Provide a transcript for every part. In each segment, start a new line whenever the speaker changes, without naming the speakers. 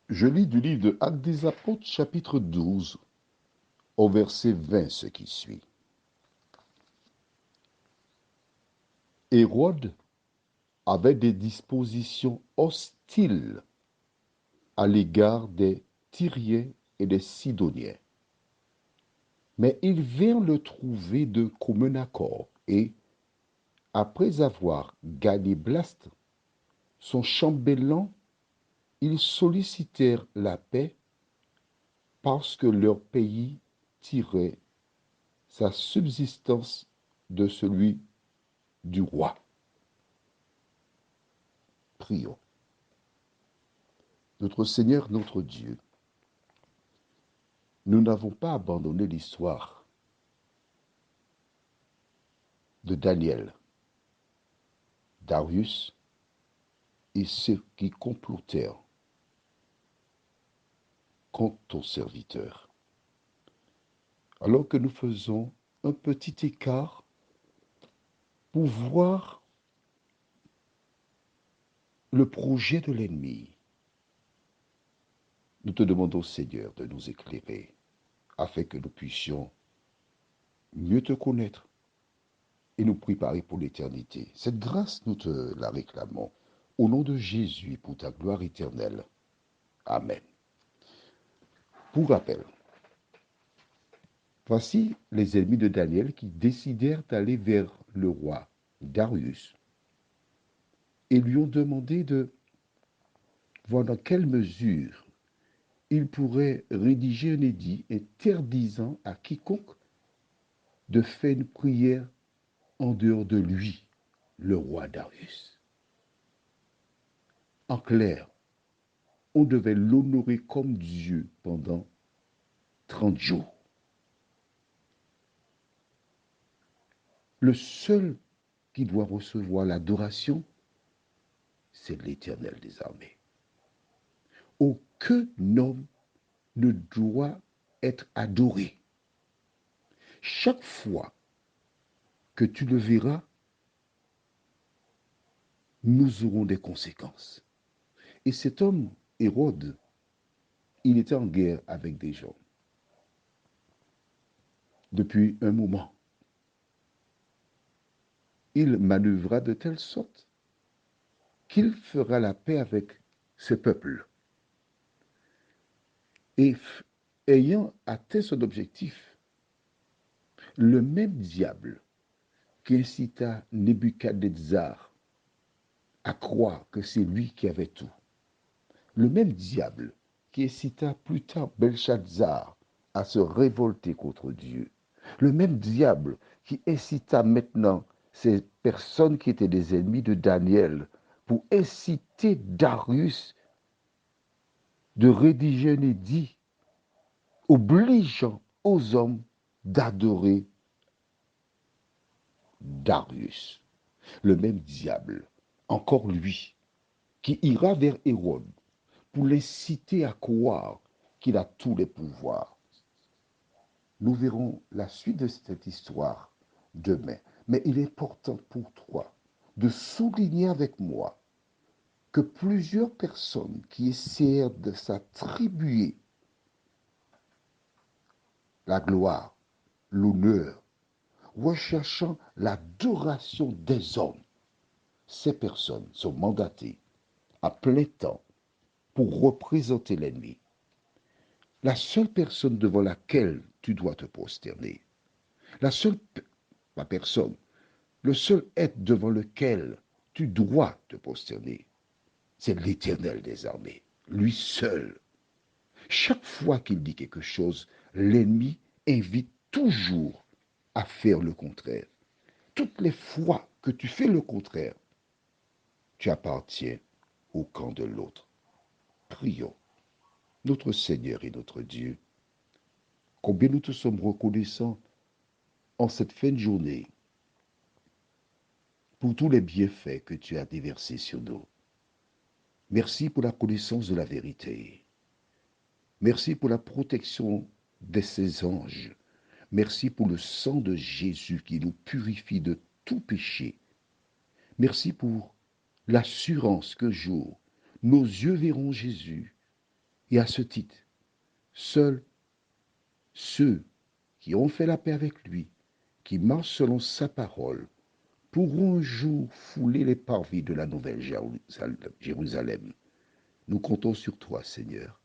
Je lis du livre de Actes des Apôtres, chapitre 12, au verset 20, ce qui suit. Hérode avait des dispositions hostiles à l'égard des Tyriens et des Sidoniens. Mais ils vinrent le trouver de commun accord et, après avoir gagné Blaste, son chambellan, ils sollicitèrent la paix parce que leur pays tirait sa subsistance de celui du roi. Prions. Notre Seigneur, notre Dieu, nous n'avons pas abandonné l'histoire de Daniel, Darius et ceux qui complotèrent contre ton serviteur. Alors que nous faisons un petit écart pour voir le projet de l'ennemi, nous te demandons, Seigneur, de nous éclairer afin que nous puissions mieux te connaître et nous préparer pour l'éternité. Cette grâce, nous te la réclamons. Au nom de Jésus, pour ta gloire éternelle. Amen. Pour rappel, voici les ennemis de Daniel qui décidèrent d'aller vers le roi Darius et lui ont demandé de voir dans quelle mesure il pourrait rédiger un édit interdisant à quiconque de faire une prière en dehors de lui, le roi Darius. En clair, on devait l'honorer comme Dieu pendant 30 jours. Le seul qui doit recevoir l'adoration, c'est l'Éternel des armées. Aucun homme ne doit être adoré. Chaque fois que tu le verras, nous aurons des conséquences. Et cet homme, Hérode, il était en guerre avec des gens depuis un moment. Il manœuvra de telle sorte qu'il fera la paix avec ce peuple. Et ayant atteint son objectif, le même diable qui incita Nebuchadnezzar à croire que c'est lui qui avait tout, le même diable qui incita plus tard Belshazzar à se révolter contre Dieu, le même diable qui incita maintenant ces personnes qui étaient des ennemis de Daniel pour inciter Darius de rédiger un édit obligeant aux hommes d'adorer Darius. Le même diable, encore lui, qui ira vers Hérode pour l'inciter à croire qu'il a tous les pouvoirs. Nous verrons la suite de cette histoire demain. Mais il est important pour toi de souligner avec moi que plusieurs personnes qui essayèrent de s'attribuer la gloire, l'honneur, recherchant l'adoration des hommes, ces personnes sont mandatées à plein temps pour représenter l'ennemi. La seule personne devant laquelle tu dois te prosterner, la seule la personne, le seul être devant lequel tu dois te prosterner, c'est l'Éternel des armées, lui seul. Chaque fois qu'il dit quelque chose, l'ennemi invite toujours à faire le contraire. Toutes les fois que tu fais le contraire, tu appartiens au camp de l'autre. Prions, notre Seigneur et notre Dieu, combien nous te sommes reconnaissants en cette fin de journée pour tous les bienfaits que tu as déversés sur nous. Merci pour la connaissance de la vérité. Merci pour la protection de ces anges. Merci pour le sang de Jésus qui nous purifie de tout péché. Merci pour l'assurance qu'un jour, nos yeux verront Jésus Et à ce titre, seuls ceux qui ont fait la paix avec lui, qui marchent selon sa parole, pourront un jour fouler les parvis de la nouvelle Jérusalem. Nous comptons sur toi, Seigneur.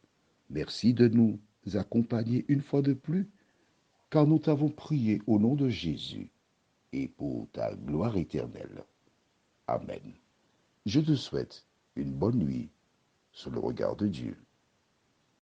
Merci de nous accompagner une fois de plus, car nous t'avons prié au nom de Jésus et pour ta gloire éternelle. Amen. Je te souhaite une bonne nuit sous le regard de Dieu.